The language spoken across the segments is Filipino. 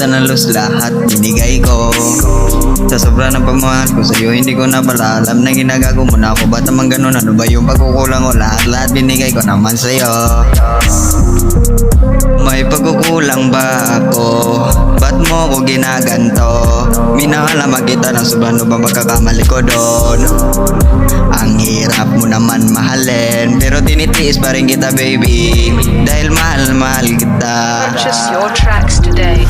Naubusan ng los lahat binigay ko. Sa sobra ng pagmamahal ko sa'yo, hindi ko na pala alam na ginagago mo na ako. Ba't naman ganun? Ano ba yung pagkukulang ko? Lahat binigay ko naman sa'yo. May pagkukulang ba ako? Ba't mo ako ginaganto? Minahalaman kita ng sobrang, ano ba magkakamali ko doon? Ang hirap mo naman mahalin, pero tinitiis pa rin kita baby, dahil mahal kita. Purchase your tracks today.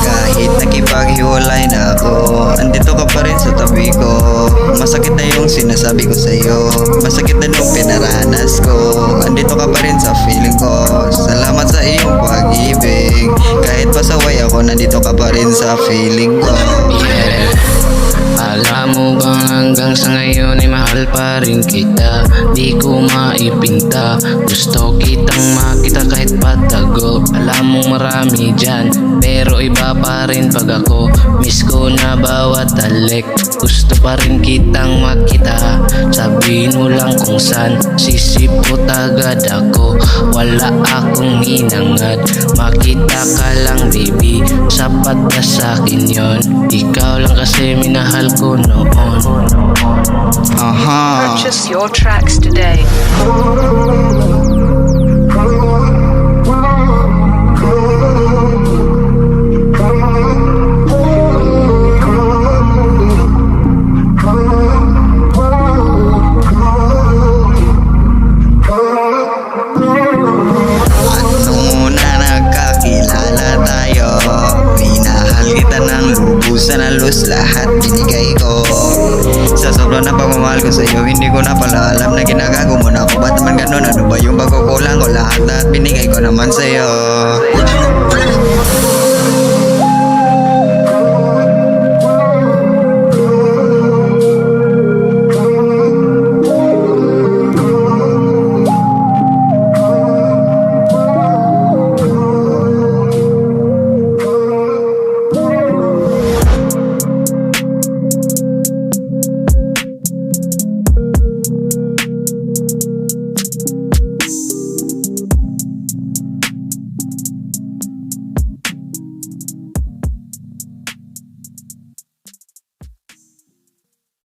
Kahit nakipaghiwalay na ako, andito ka pa rin sa tabi ko. Masakit na yung sinasabi ko sa'yo, masakit na nung pinaranas ko. Andito ka pa rin sa feeling ko. Salamat sa iyong pag-ibig. Kahit pasaway ako, nandito ka pa rin sa feeling ko. Alam mo bang hanggang sa ngayon ay mahal pa rin kita. Di ko maipinta, gusto kitang makita kahit patago. Alam mo marami dyan, pero iba pa rin pag ako. Miss ko na bawat halik, gusto pa rin kitang makita. Sabihin mo lang kung saan, sisipot agad ako. Wala akong hinangad, makita ka lang baby, sapat na sa'kin yon. Ikaw lang kasi minahal ko noon. Purchase your tracks today. Naubusan ng los lahat binigay ko. Sa sobrang ng pagmamahal ko sa'yo, hindi ko na pala alam na ginagago mo na ako. Ba't naman ganun? Ano ba yung pagkukulang ko? Lahat binigay ko naman sa'yo.